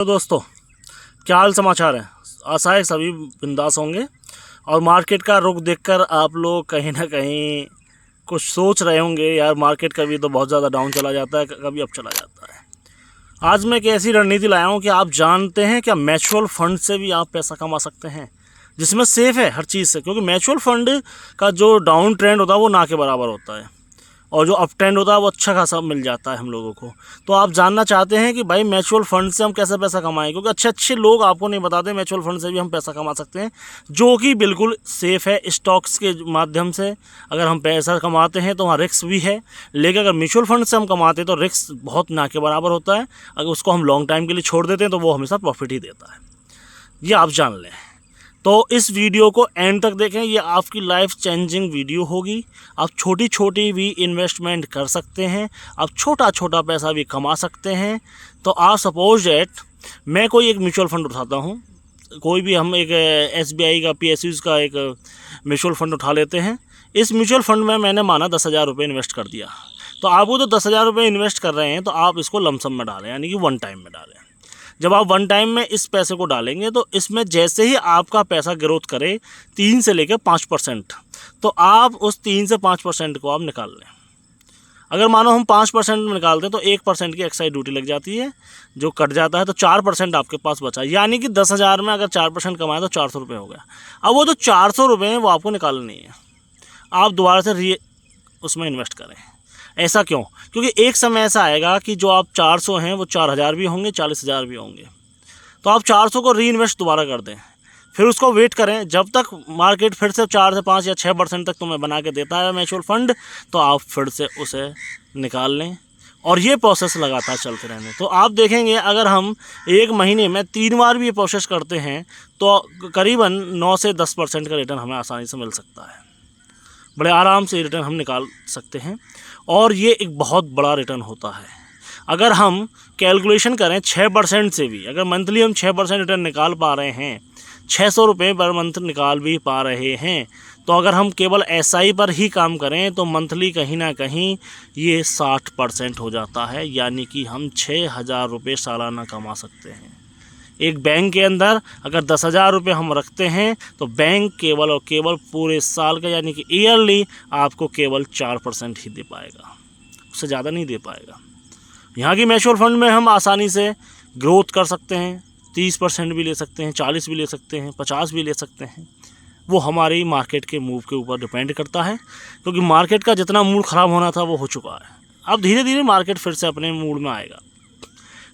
तो दोस्तों, क्या हाल समाचार है। आशा है सभी बिंदास होंगे और मार्केट का रुख देखकर आप लोग कहीं ना कहीं कुछ सोच रहे होंगे, यार मार्केट कभी तो बहुत ज़्यादा डाउन चला जाता है, कभी अप चला जाता है। आज मैं एक ऐसी रणनीति लाया हूँ कि आप जानते हैं क्या म्यूचुअल फंड से भी आप पैसा कमा सकते हैं, जिसमें सेफ़ है हर चीज़ से। क्योंकि म्यूचुअल फंड का जो डाउन ट्रेंड होता है वो ना के बराबर होता है और जो अप ट्रेंड होता है वो अच्छा खासा मिल जाता है हम लोगों को। तो आप जानना चाहते हैं कि भाई म्यूचुअल फंड से हम कैसे पैसा कमाएं, क्योंकि अच्छे अच्छे लोग आपको नहीं बताते म्यूचुअल फंड से भी हम पैसा कमा सकते हैं, जो कि बिल्कुल सेफ़ है। स्टॉक्स के माध्यम से अगर हम पैसा कमाते हैं तो वहाँ रिस्क भी है, लेकिन अगर म्यूचुअल फंड से हम कमाते हैं तो रिस्क बहुत ना के बराबर होता है। अगर उसको हम लॉन्ग टाइम के लिए छोड़ देते हैं तो वो हमेशा प्रॉफिट ही देता है, ये आप जान लें। तो इस वीडियो को एंड तक देखें, ये आपकी लाइफ चेंजिंग वीडियो होगी। आप छोटी छोटी भी इन्वेस्टमेंट कर सकते हैं, आप छोटा छोटा पैसा भी कमा सकते हैं। तो आप सपोज डेट मैं कोई एक म्यूचुअल फंड उठाता हूँ, कोई भी हम एक SBI का PSUs का एक म्यूचुअल फंड उठा लेते हैं। इस म्यूचुअल फंड में मैंने माना 10,000 रुपये इन्वेस्ट कर दिया। तो आप वो तो 10,000 रुपये इन्वेस्ट कर रहे हैं तो आप इसको लमसम में डालें, यानी कि वन टाइम में डालें। जब आप वन टाइम में इस पैसे को डालेंगे तो इसमें जैसे ही आपका पैसा ग्रोथ करे 3 से लेकर 5%, तो आप उस 3 से 5% को आप निकाल लें। अगर मानो हम 5% में निकालते हैं तो 1% की एक्साइज ड्यूटी लग जाती है, जो कट जाता है, तो 4% आपके पास बचा। यानी कि 10,000 में अगर 4% कमाए तो 400 रुपये हो गया। अब वो जो 400 रुपये हैं वो आपको निकालने है, आप दोबारा से उसमें इन्वेस्ट करें। ऐसा क्यों? क्योंकि एक समय ऐसा आएगा कि जो आप 400 हैं वो 4,000 भी होंगे, 40,000 भी होंगे। तो आप 400 को री इन्वेस्ट दोबारा कर दें, फिर उसको वेट करें जब तक मार्केट फिर से 4 से 5 या 6% तक तुम्हें बना के देता है म्यूचुअल फंड, तो आप फिर से उसे निकाल लें और ये प्रोसेस लगातार चलते रहने। तो आप देखेंगे अगर हम एक महीने में 3 बार भी ये प्रोसेस करते हैं तो करीबन 9 से 10% का रिटर्न हमें आसानी से मिल सकता है। बड़े आराम से रिटर्न हम निकाल सकते हैं और ये एक बहुत बड़ा रिटर्न होता है। अगर हम कैलकुलेशन करें 6% से भी, अगर मंथली हम 6% रिटर्न निकाल पा रहे हैं, 600 रुपये पर मंथ निकाल भी पा रहे हैं, तो अगर हम केवल SI पर ही काम करें तो मंथली कहीं ना कहीं ये 60% हो जाता है। यानी कि हम 6,000 रुपये सालाना कमा सकते हैं। एक बैंक के अंदर अगर 10,000 रुपये हम रखते हैं तो बैंक केवल और केवल पूरे साल का, यानी कि ईयरली, आपको केवल 4% ही दे पाएगा, उससे ज़्यादा नहीं दे पाएगा। यहाँ की म्यूचुअल फंड में हम आसानी से ग्रोथ कर सकते हैं, 30% भी ले सकते हैं, 40 भी ले सकते हैं, 50 भी ले सकते हैं। वो हमारी मार्केट के मूव के ऊपर डिपेंड करता है, क्योंकि मार्केट का जितना मूड ख़राब होना था वो हो चुका है। अब धीरे धीरे मार्केट फिर से अपने मूड में आएगा,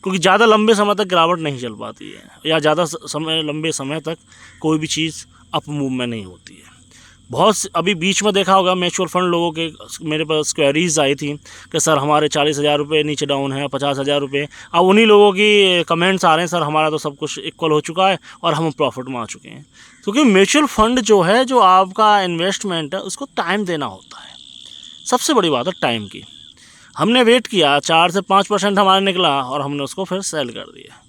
क्योंकि ज़्यादा लंबे समय तक गिरावट नहीं चल पाती है, या ज़्यादा लंबे समय तक कोई भी चीज़ अप मूव में नहीं होती है। बहुत अभी बीच में देखा होगा म्यूचुअल फंड लोगों के मेरे पास क्वेरीज आई थी कि सर हमारे 40,000 रुपये नीचे डाउन है, 50,000 रुपये। अब उन्हीं लोगों की कमेंट्स आ रहे हैं, सर हमारा तो सब कुछ इक्वल हो चुका है और हम प्रॉफिट में आ चुके हैं। क्योंकि म्यूचुअल फंड जो है, जो आपका इन्वेस्टमेंट है, उसको टाइम देना होता है। सबसे बड़ी बात है टाइम की। हमने वेट किया, 4 से 5% हमारा निकला और हमने उसको फिर सेल कर दिया,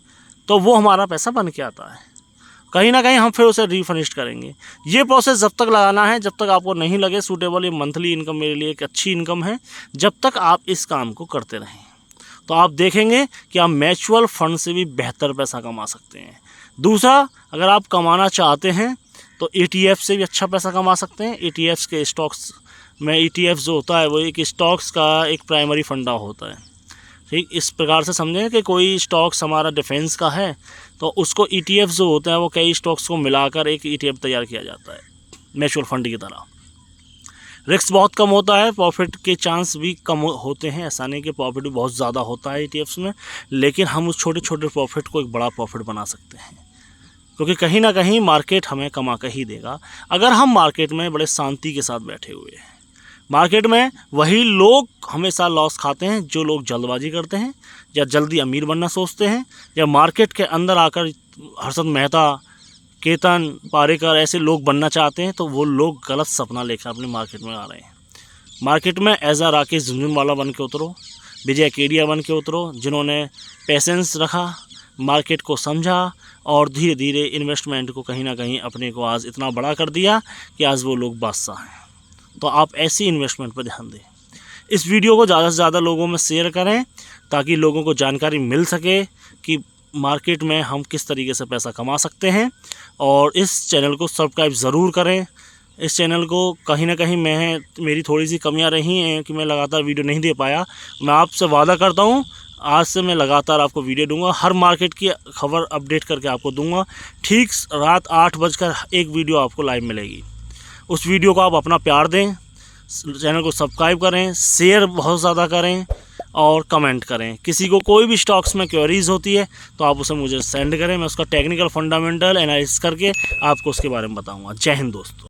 तो वो हमारा पैसा बन के आता है। कहीं ना कहीं हम फिर उसे रीफर्निश्ड करेंगे। ये प्रोसेस जब तक लगाना है जब तक आपको नहीं लगे सूटेबल ये मंथली इनकम मेरे लिए एक अच्छी इनकम है, जब तक आप इस काम को करते रहें तो आप देखेंगे कि आप म्यूचुअल फंड से भी बेहतर पैसा कमा सकते हैं। दूसरा, अगर आप कमाना चाहते हैं तो ETF से भी अच्छा पैसा कमा सकते हैं। ETFs के स्टॉक्स में, ETF जो होता है वो एक स्टॉक्स का एक प्राइमरी फंडा होता है। ठीक इस प्रकार से समझें कि कोई स्टॉक्स हमारा डिफेंस का है तो उसको ETF जो होता है वो कई स्टॉक्स को मिलाकर एक ETF तैयार किया जाता है म्यूचुअल फंड की तरह। रिस्क बहुत कम होता है, प्रॉफिट के चांस भी कम होते हैं। ऐसा नहीं कि प्रॉफिट भी बहुत ज़्यादा होता है ETFs में, लेकिन हम उस छोटे छोटे प्रॉफिट को एक बड़ा प्रॉफिट बना सकते हैं, क्योंकि कहीं ना कहीं मार्केट हमें कमा कर ही देगा अगर हम मार्केट में बड़े शांति के साथ बैठे हुए हैं। मार्केट में वही लोग हमेशा लॉस खाते हैं जो लोग जल्दबाजी करते हैं या जल्दी अमीर बनना सोचते हैं, या मार्केट के अंदर आकर हर्षद मेहता, केतन पारेकर ऐसे लोग बनना चाहते हैं, तो वो लोग गलत सपना लेकर अपने मार्केट में आ रहे हैं। मार्केट में एज आ राकेश झुनझुनवाला बन के उतरो, विजय केडिया बन के उतरो, जिन्होंने पेशेंस रखा, मार्केट को समझा और धीरे धीरे इन्वेस्टमेंट को कहीं ना कहीं अपने को आज इतना बड़ा कर दिया कि आज वो लोग बादशाह हैं। तो आप ऐसी इन्वेस्टमेंट पर ध्यान दें। इस वीडियो को ज़्यादा से ज़्यादा लोगों में शेयर करें ताकि लोगों को जानकारी मिल सके कि मार्केट में हम किस तरीके से पैसा कमा सकते हैं। और इस चैनल को सब्सक्राइब ज़रूर करें। इस चैनल को कहीं ना कहीं मेरी थोड़ी सी कमियां रही हैं कि मैं लगातार वीडियो नहीं दे पाया। मैं आपसे वादा करता हूं आज से मैं लगातार आपको वीडियो दूंगा, हर मार्केट की खबर अपडेट करके आपको दूंगा। ठीक रात 8:01 वीडियो आपको लाइव मिलेगी। उस वीडियो को आप अपना प्यार दें, चैनल को सब्सक्राइब करें, शेयर बहुत ज़्यादा करें और कमेंट करें। किसी को कोई भी स्टॉक्स में क्वेरीज होती है तो आप उसे मुझे सेंड करें, मैं उसका टेक्निकल फंडामेंटल एनालिसिस करके आपको उसके बारे में बताऊँगा। जय हिंद दोस्तों।